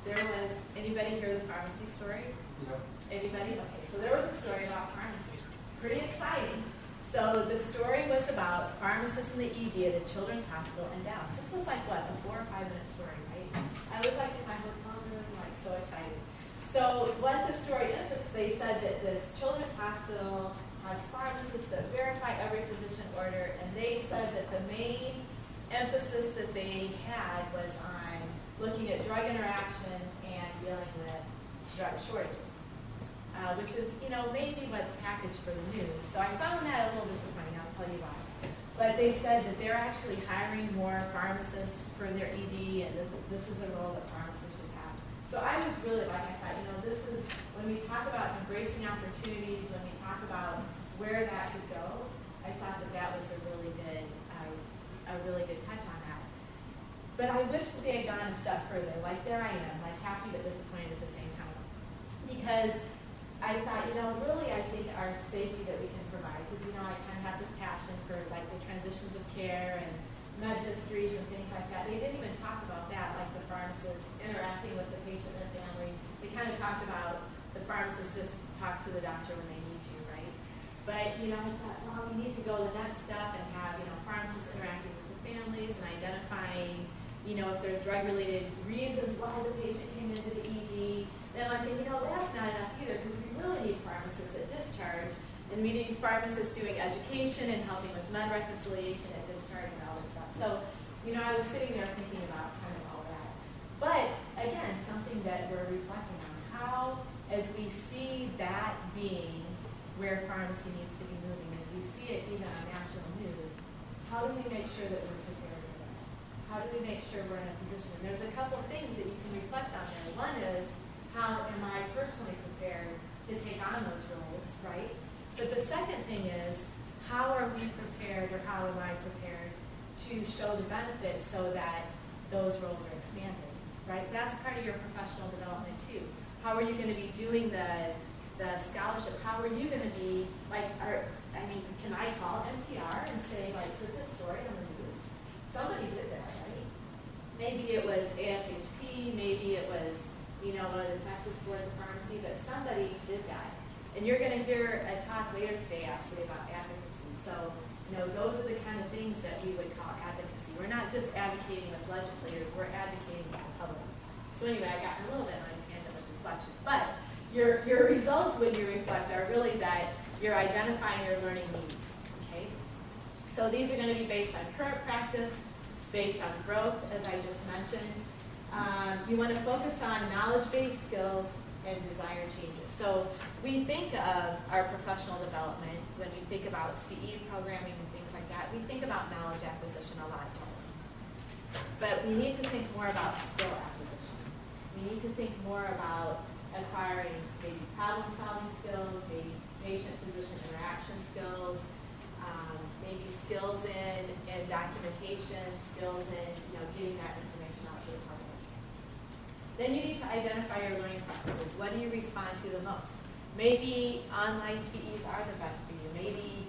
There was, anybody hear the pharmacy story? yeah. Anybody? Okay, so there was a story about pharmacy. Pretty exciting. So the story was about pharmacists in the ED at a children's hospital in Dallas. This was like, what, a 4 or 5 minute story, right? I was like in my hotel room, like so excited. So what the story emphasized, they said that this children's hospital has pharmacists that verify every physician order, and they said that the main emphasis that they had was on looking at drug interactions and dealing with drug shortages, which is, you know, maybe what's packaged for the news. So I found that a little disappointing. I'll tell you why. But they said that they're actually hiring more pharmacists for their ED, and that this is a role that pharmacists should have. So I was really like, I thought, you know, this is, when we talk about embracing opportunities, when we talk about where that could go, I thought that that was a really good touch on that. But I wish that they had gone a step further. Like, there I am, like happy but disappointed at the same time. Because I thought, you know, really I think our safety that we can provide, because, you know, I kind of have this passion for like the transitions of care and med histories and things like that. They didn't even talk about that, like the pharmacist interacting with the patient and their family. They kind of talked about the pharmacist just talks to the doctor when they need to, right? But, you know, I thought, well, we need to go the next step and have, you know, pharmacists interacting with the families and identifying, if there's drug-related reasons why the patient came into the ED, then I'm thinking, that's not enough either, because we really need pharmacists at discharge, and we need pharmacists doing education and helping with med reconciliation at discharge and all this stuff. So, I was sitting there thinking about kind of all that. But, again, something that we're reflecting on, how, as we see that being where pharmacy needs to be moving, as we see it even on national news, how do we make sure that we're prepared for that? How do we make sure we're in a position? And there's a couple of things that you can reflect on there. One is, how am I personally prepared to take on those roles, right? But the second thing is, how are we prepared, or how am I prepared to show the benefits so that those roles are expanded, right? That's part of your professional development too. How are you going to be doing the scholarship? How are you going to be, can I call NPR and say, put this story on the news? Somebody did that, right? Maybe it was ASHP, maybe it was, one of the Texas Board of Pharmacy, but somebody did that. And you're going to hear a talk later today, actually, about advocacy. So, those are the kind of things that we would call advocacy. We're not just advocating with legislators, we're advocating with the public. So anyway, I got a little bit on a tangent with reflection. But your results when you reflect are really that you're identifying your learning needs, okay? So these are going to be based on current practice, based on growth, as I just mentioned. You want to focus on knowledge-based skills and desired changes. So we think of our professional development when we think about CE programming and things like that. We think about knowledge acquisition a lot. But we need to think more about skill acquisition. We need to think more about acquiring maybe problem-solving skills, maybe patient-physician interaction skills, maybe skills in documentation, skills in getting that information out to the public. Then you need to identify your learning preferences. What do you respond to the most? Maybe online CEs are the best for you. Maybe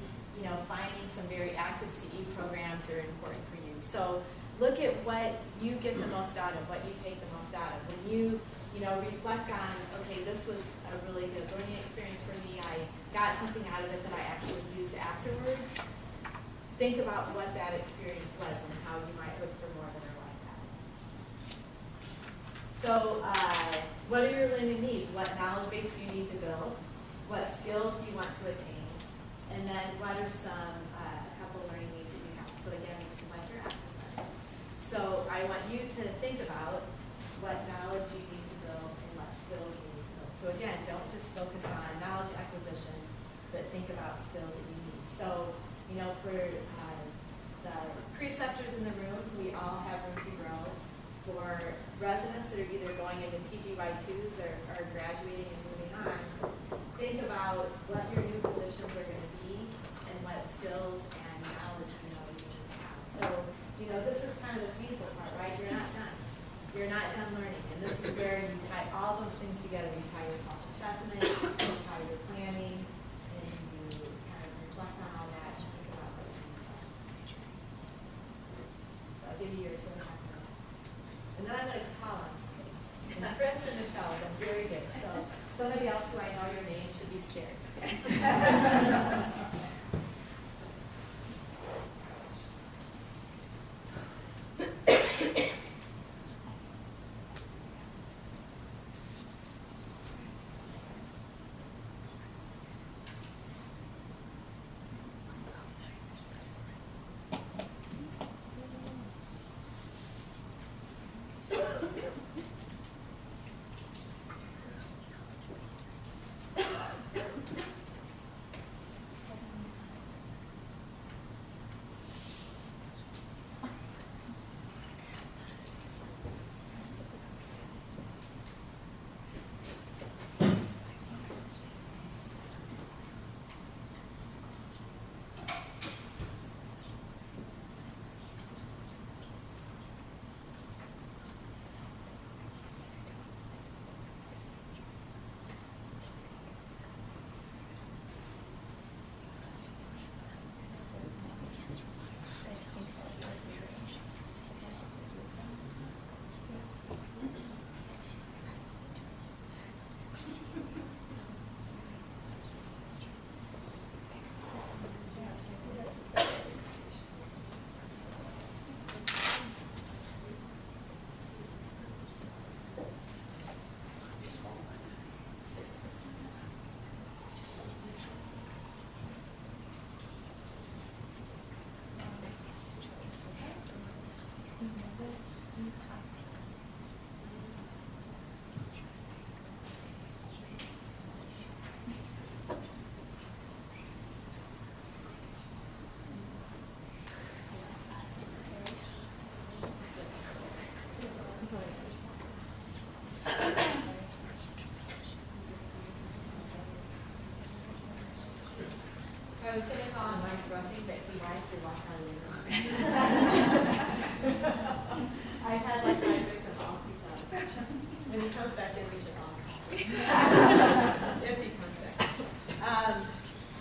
finding some very active CE programs are important for you. So look at what you get the most out of, what you take the most out of. When you reflect on, okay, this was a really good learning experience for me. I got something out of it that I actually used afterwards. Think about what that experience was and how you might look for more that are like that. So what are your learning needs? What knowledge base do you need to build? What skills do you want to attain? And then what are some, a couple learning needs that you have? So again, this is like your active learning. So I want you to think about what knowledge you need to build and what skills you need to build. So again, don't just focus on knowledge acquisition, but think about skills that you need. So, for the preceptors in the room, we all have room to grow. For residents that are either going into PGY2s or graduating and moving on, think about what your new positions are going to be and what skills and knowledge you need to have. So, this is kind of the painful part, right? You're not done. You're not done learning. And this is where you tie all those things together. You tie your self-assessment, you tie your planning, and you kind of reflect on all that and think about what you need to do. So I'll give you your 2.5 minutes. And then I'm going to call on somebody. And Chris and Michelle have been very good. So somebody else who I know your name should be scared. roughing, but he wisely walked out of the room. I've had like my victim all picked up. When he comes back in, we should all call. If he comes back.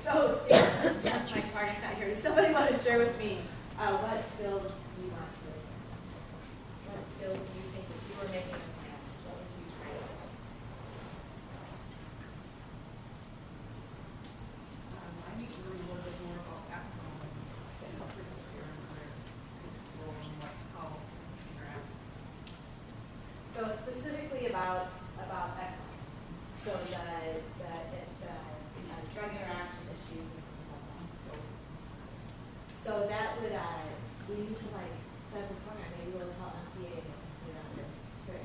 So that's my target's not here. Does somebody want to share with me what skills you want to learn? What skills do you think if you were making a plan, what would you try to do? I need to learn a little bit more about alcohol and how critical they are in their physical role and how they interact. So specifically about excellence. So the drug interaction issues and things like that. So that would we need to like set up a program. Maybe we'll call MPA, for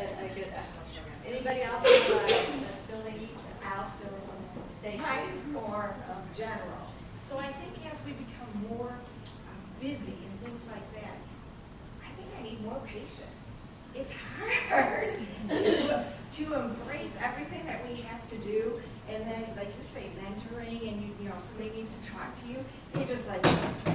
a good excellence program. Anybody else have a skill they need? Al, skill or something? Mine is more general. So I think as we become more busy and things like that, I think I need more patience. It's hard to embrace everything that we have to do, and then, like you say, mentoring, and you know, somebody needs to talk to you, and you're just like,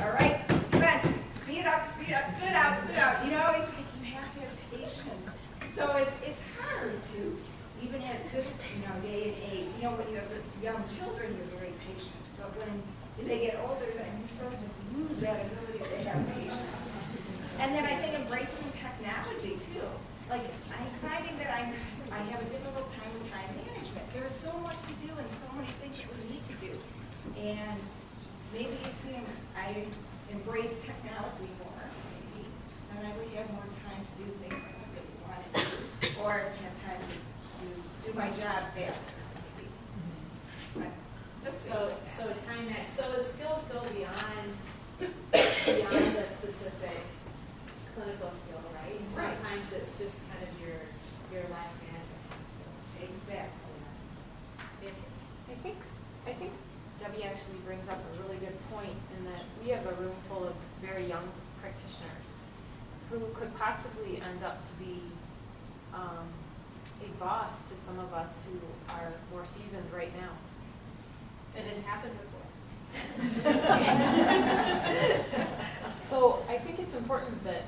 all right, come on, just speed it up, spit it out. You know, it's like you have to have patience. So it's hard to, even at this day and age, you know, when you have young children, you're very patient, but when they get older, then you sort of just lose that ability to have patience. And then I think embracing technology too. Like I'm finding that I have a difficult time with time management. There's so much to do and so many things that we need to do. And maybe if I embrace technology more, maybe, then I would have more time to do things that I really want to do, or have time to do my job faster. Maybe. But So time that skills go beyond the specific clinical skill, right? And sometimes it's just kind of your life management kind of skills. exactly. I think Debbie actually brings up a really good point in that we have a room full of very young practitioners who could possibly end up to be a boss to some of us who are more seasoned right now. And it's happened before. So I think it's important that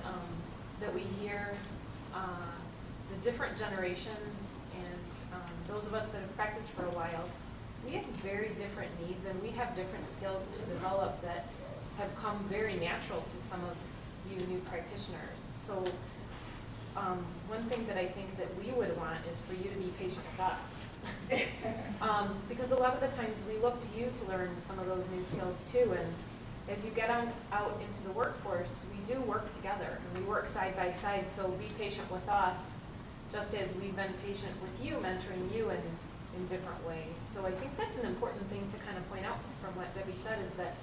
that we hear the different generations and those of us that have practiced for a while. We have very different needs and we have different skills to develop that have come very natural to some of you new practitioners. So one thing that I think that we would want is for you to be patient with us. Because a lot of the times we look to you to learn some of those new skills too, and as you get out into the workforce, we do work together and we work side by side, so be patient with us just as we've been patient with you, mentoring you in different ways. So I think that's an important thing to kind of point out from what Debbie said, is that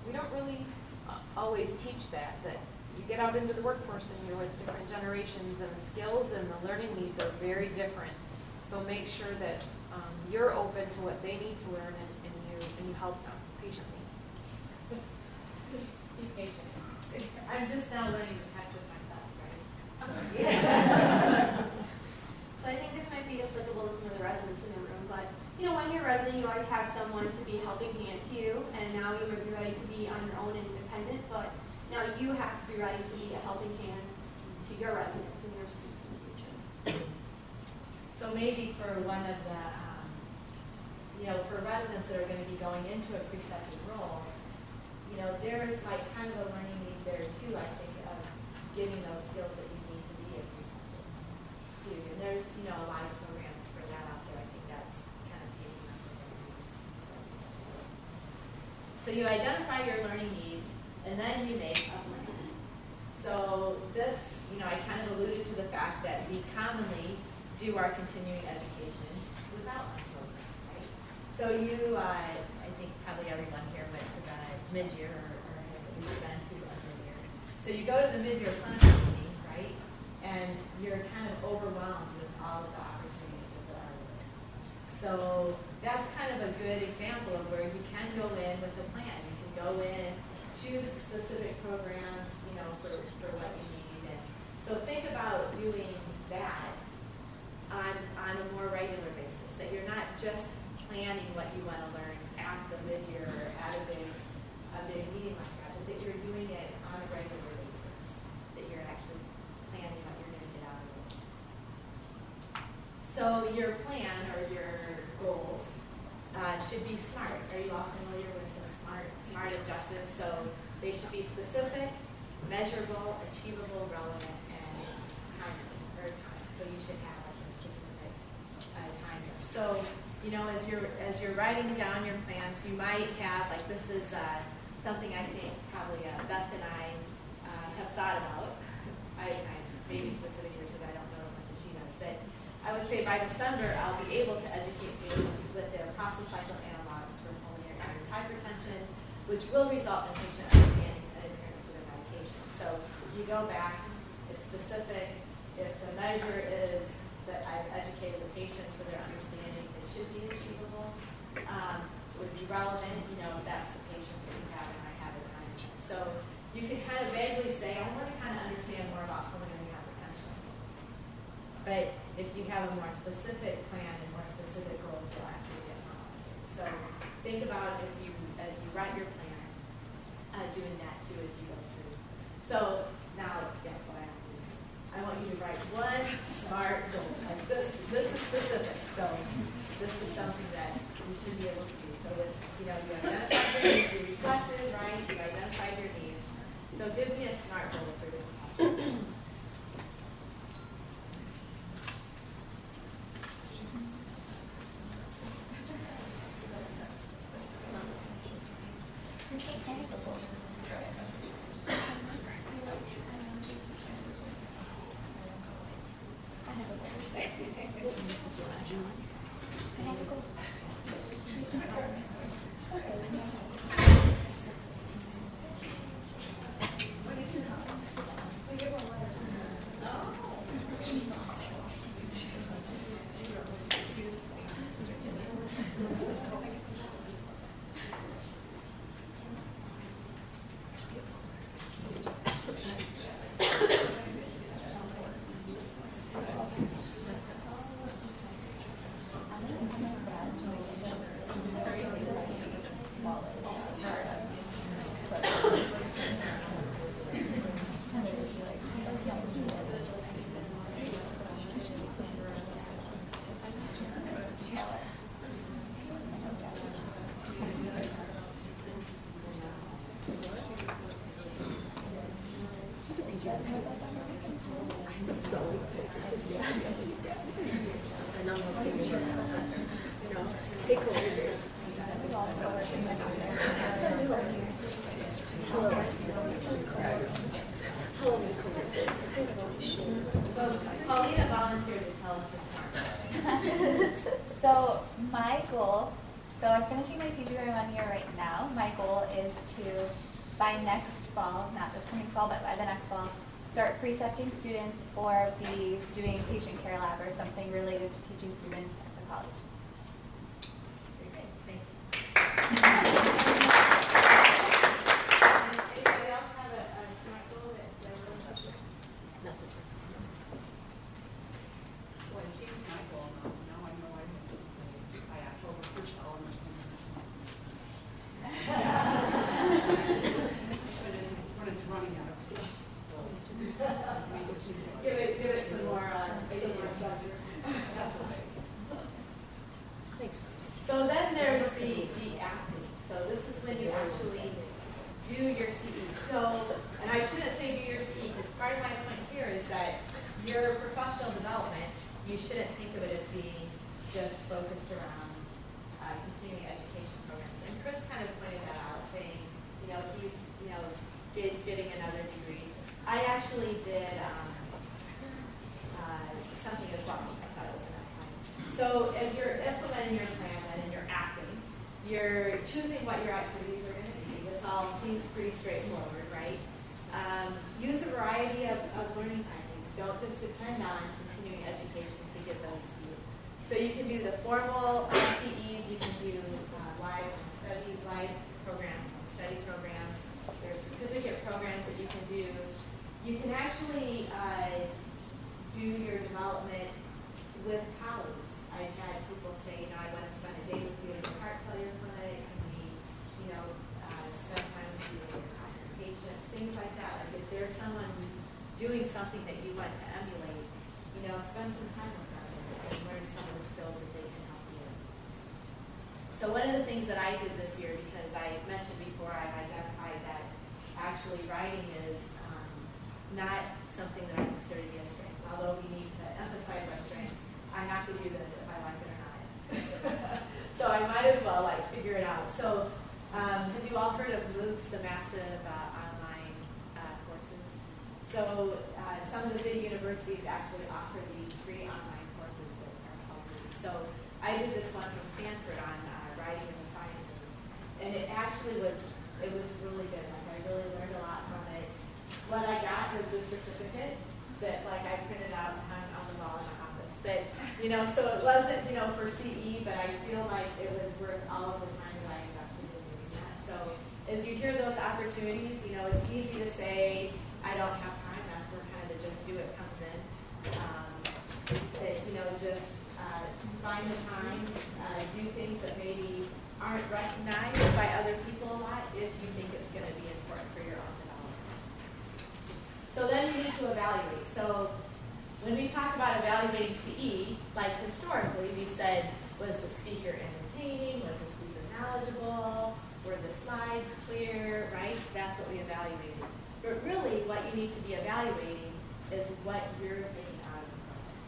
we don't really always teach that you get out into the workforce and you're with different generations and the skills and the learning needs are very different. So make sure that you're open to what they need to learn and you help them patiently. Be patient. I'm just now learning to text with my thoughts, right? So I think this might be applicable to some of the residents in the room, but you know, when you're a resident, you always have someone to be helping hand to you, and now you might be ready to be on your own and independent, but now you have to be ready to be a helping hand to your residents and your students in the future. So maybe for one of the, for residents that are going to be going into a preceptive role, there's like kind of a learning need there too, I think, of giving those skills that you need to be a preceptive too. And there's, a lot of programs for that out there. I think that's kind of taking up with everything. So you identify your learning needs, and then you make a plan. So this, I kind of alluded to the fact that we commonly do our continuing education without a program, right? So you, I think probably everyone here went to the mid-year or has at least been to a mid-year. So you go to the mid-year clinical meetings, right? And you're kind of overwhelmed with all of the opportunities that there are there. So that's kind of a good example of where you can go in with a plan. You can go in, choose specific programs, for what you need. And so think about doing that on a more regular basis, that you're not just planning what you want to learn act as if you're at a big meeting like that, but that you're doing it on a regular basis, that you're actually planning what you're going to get out of it. So your plan or your goals should be SMART. Are you all familiar with some SMART objectives? So they should be specific, measurable, achievable, relevant, and time. So you should have like a specific timer. So as you're writing down your plans, you might have like this is something I think probably Beth and I have thought about. I may be specific here because I don't know as much as she does, but I would say by December I'll be able to educate patients with their prostacyclin analogs for pulmonary artery hypertension, which will result in patient understanding and adherence to their medication. So you go back, it's specific. If the measure is that I've educated the patients for their understanding, it should be achievable. Would be relevant, that's the patients that you have and I have at time. So you can kind of vaguely say, I want to kind of understand more about pulmonary hypertension. But if you have a more specific plan and more specific goals, you'll actually get more. So think about as you write your plan, doing that too as you go through. So now, guess what I have to do? I want you to write one SMART goal. Like this is specific. So this is something that you should be able to do. So with you identified your needs, you reflected, right? You identified your needs. So give me a SMART goal for your profession. So my goal, so I'm finishing my PGY 1 year right now. My goal is to, by next fall, not this coming fall, but by the next fall, start precepting students or be doing patient care lab or something related to teaching students at the college. Okay, thank you. Anybody else have a SMART goal that they're really interested in? Well, I changed my goal now I know I have to say by October 1st I'll understand when it's running out of so give it some more structure. That's okay. So then there's the acting. So this is when you actually do your CE. So, and I shouldn't say do your CE because part of my point here is that your professional development, you shouldn't think of it as being just focused around continuing education programs. And Chris kind of pointed that out, saying, he's, getting another degree. I actually did something as well. I thought it was the next time. So as you're implementing your plan and you're acting, you're choosing what your activities are going to be. This all seems pretty straightforward, right? Use a variety of learning techniques. Don't just depend on continuing education to get those to you. So you can do the formal CEs, you can do live programs, study programs. There's certificate programs that you can do. You can actually do your development with colleagues. I've had people say, I want to spend a day with you at your heart failure clinic. someone who's doing something that you want to emulate, spend some time with them and learn some of the skills that they can help you. So one of the things that I did this year, because I mentioned before, I've identified that actually writing is not something that I consider to be a strength. Although we need to emphasize our strengths, I have to do this if I like it or not. So I might as well figure it out. So have you all heard of MOOCs, the massive online courses? So some of the big universities actually offer these free online courses that are called MOOCs. So I did this one from Stanford on writing in the sciences, and it actually was really good. I really learned a lot from it. What I got was this certificate that I printed out and hung on the wall in my office. But so it wasn't for CE, but I feel like it was worth all of the time that I invested in doing that. So as you hear those opportunities, it's easy to say I don't have time. That's where kind of the just do it comes in. Just find the time, do things that maybe aren't recognized by other people a lot if you think it's going to be important for your own development. So then you need to evaluate. So when we talk about evaluating CE, historically, we've said, was the speaker entertaining? Was the speaker knowledgeable? Were the slides clear, right? That's what we evaluated. But really, what you need to be evaluating is what you're taking out of the program.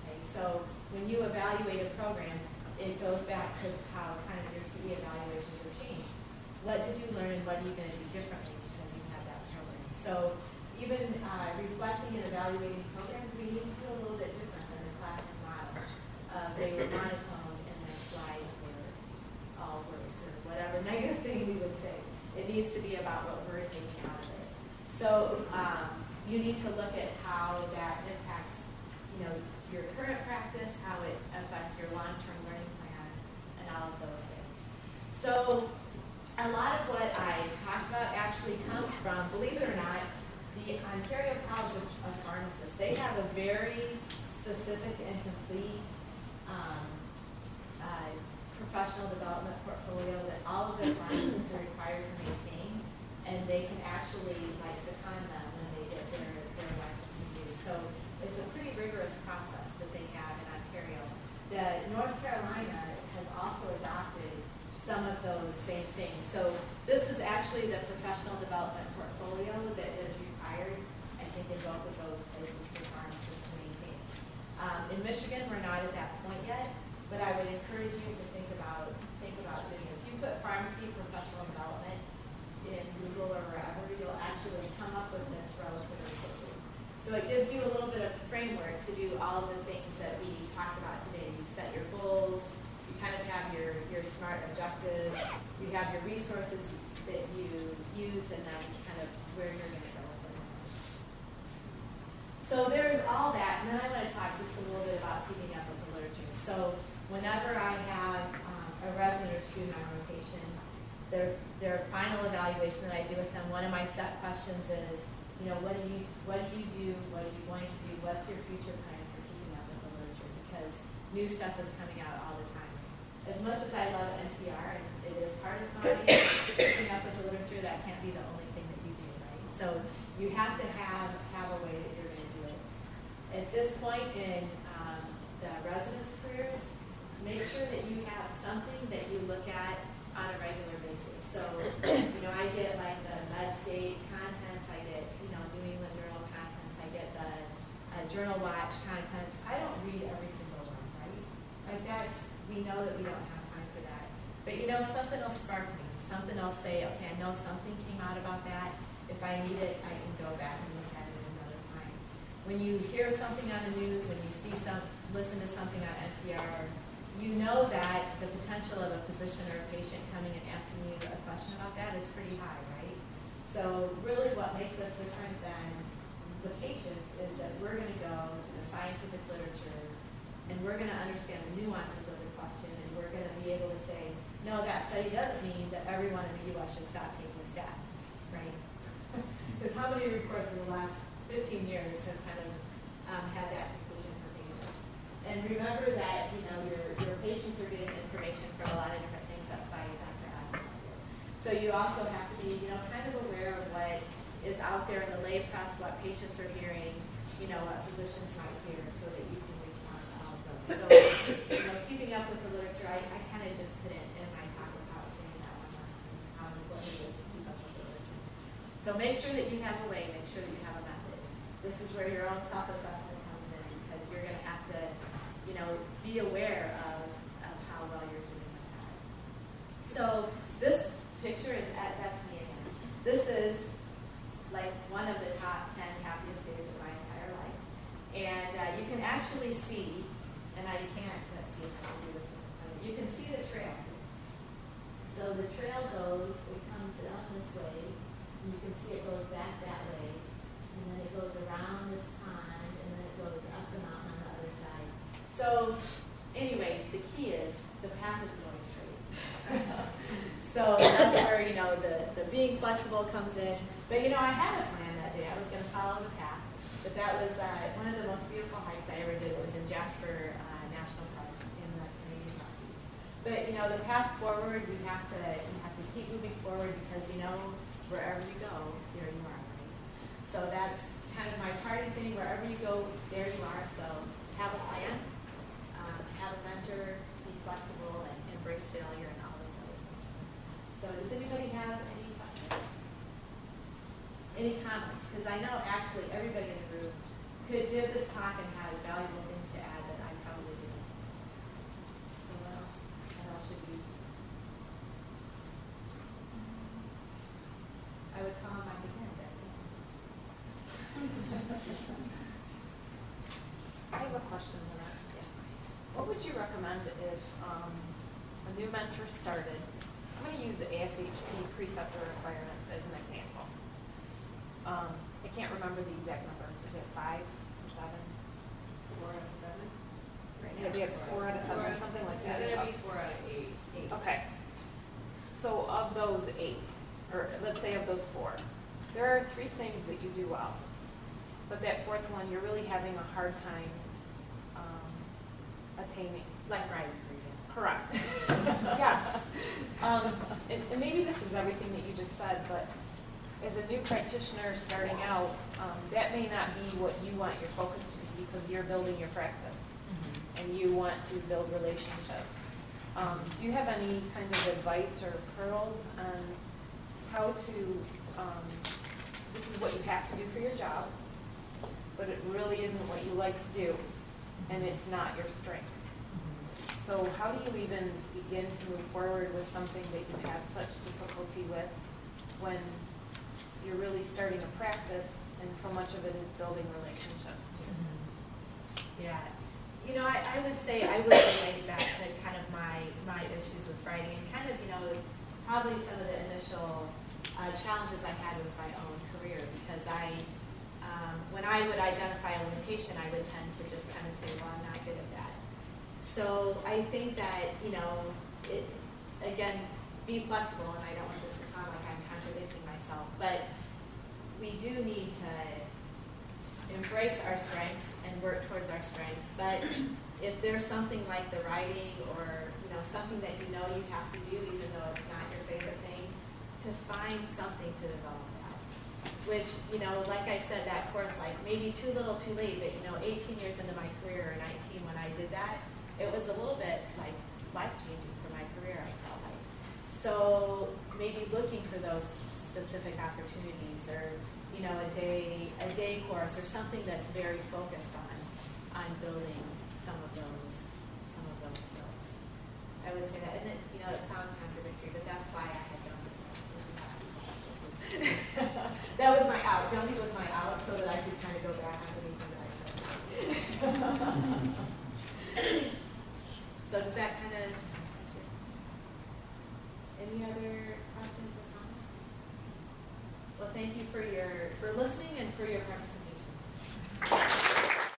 Okay, so when you evaluate a program, it goes back to how kind of your CE evaluations have changed. What did you learn and what are you going to do differently because you had that program? So even reflecting and evaluating programs, we need to do a little bit different than the classic model. They were monotone and their slides were all words or whatever negative thing we would say. It needs to be about what we're taking out of it. So you need to look at how that impacts, your current practice, how it affects your long-term learning plan, and all of those things. So a lot of what I talked about actually comes from, believe it or not, the Ontario College of Pharmacists. They have a very specific and complete professional development portfolio that all of their pharmacists are required to maintain, and they can actually second them when they get their licensing dues. So it's a pretty rigorous process that they have in Ontario. North Carolina has also adopted some of those same things. So this is actually the professional development portfolio that is required, I think, in both of those places for pharmacists to maintain. In Michigan, we're not at that point yet, but I would encourage you to think about doing it. If you put pharmacy professional development in Google or wherever, you'll actually come up with this relatively quickly. So it gives you a little bit of framework to do all of the things that we talked about today. You set your goals, you kind of have your SMART objectives, you have your resources that you used, and then kind of where you're going to go with them. So there's all that, and then I want to talk just a little bit about keeping up with the literature. So whenever I have a resident or student on rotation, their final evaluation that I do with them, one of my set questions is, what do you do? What are you going to do? What's your future plan for keeping up with the literature? Because new stuff is coming out all the time. As much as I love NPR, and it is part of my keeping up with the literature, that can't be the only thing that you do, right? So you have to have a way that you're going to do it. At this point in the residents' careers, make sure that you have something that you look at on a regular basis. So, I get the MedState contents, I get, New England Journal contents, I get the Journal Watch contents. I don't read every single one, right? We know that we don't have time for that. But something will spark me. Something will say, okay, I know something came out about that. If I need it, I can go back and look at it another time. When you hear something on the news, when you listen to something on NPR, you know that the potential of a physician or a patient coming and asking you a question about that is pretty high, right? So really what makes us different than the patients is that we're going to go to the scientific literature and we're going to understand the nuances of the question, and we're going to be able to say, no, that study doesn't mean that everyone in the U.S. should stop taking a statin, right? Because how many reports in the last 15 years have kind of had that conclusion for patients? And remember that, your patients are getting information from a lot of different things. That's why Dr. Haas is up here. So you also have to be, kind of aware of what is out there in the lay press, what patients are hearing, you know, what physicians might hear, so that you can respond to all of those. So, you know, keeping up with the literature, I kind of just couldn't end my talk without saying that one more time, how important it is to keep up with the literature. So make sure that you have a way, make sure that you have a method. This is where your own self-assessment comes in, because you're going to have to, you know, be aware of how well you're doing with that. So this picture is that's me again. This is like one of the top 10 happiest days of my entire life. And you can actually see, and I can't, let's see if I can do this. You can see the trail. So the trail goes, it comes down this way, and you can see it goes back that way, and then it goes around this pond, and then it goes up the mountain on the other side. So anyway, the key is the path isn't always straight. So that's where, you know, the being flexible comes in. But, you know, I had a plan that day. I was going to follow the path. But that was one of the most beautiful hikes I ever did. It was in Jasper National Park in the Canadian Rockies. But, you know, the path forward, you have to keep moving forward, because, you know, wherever you go, there you are, right? So that's kind of my party thing. Wherever you go, there you are. So have a plan, have a mentor, be flexible, and embrace failure and all those other things. So does anybody have any questions? Any comments? Because I know actually everybody in the group could give this talk and has valuable things to add that I probably didn't. So what else should we? I would call him back again, but I have a question for that. What would you recommend if a new mentor started? I'm going to use the ASHP preceptor requirements as an example. I can't remember the exact number. Is it 5 or 7? 4 out of 7. Right Yeah, we have 4 out of 7 or something like that. It's gonna be 4 out of 8. Okay. So of those 8, or let's say of those 4, there are 3 things that you do well. But that 4th one, you're really having a hard time attaining. like writing, for example. Correct. Yeah. And maybe this is everything that you just said, but as a new practitioner starting out, that may not be what you want your focus to be, because you're building your practice and you want to build relationships. Do you have any kind of advice or pearls on how to, this is what you have to do for your job, but it really isn't what you like to do, and it's not your strength. So how do you even begin to move forward with something that you have such difficulty with when you're really starting a practice and so much of it is building relationships too? Yeah. You know, I would say I would relate that to kind of my issues with writing, and kind of, you know, probably some of the initial challenges I had with my own career, because when I would identify a limitation, I would tend to just kind of say, well, I'm not good at that. So I think that, you know, again, be flexible, and I don't want this to sound like I'm contradicting myself, but we do need to embrace our strengths and work towards our strengths. But if there's something like the writing, or, you know, something that you know you have to do, even though it's not your favorite thing, to find something to develop that. Which, you know, like I said, that course, like maybe too little too late, but, you know, 18 years into my career, or 19 when I did that, it was a little bit like life-changing for my career, I felt like. So maybe looking for those specific opportunities, or, you know, a day course, or something that's very focused on building some of those skills. I would say that, and it, you know, it sounds contradictory, but that's why I had done it. That was my out. Gumby was my out, so that I could kind of go back on anything that I said. So does that kind of answer? Any other questions or comments? Well, thank you for listening and for your participation.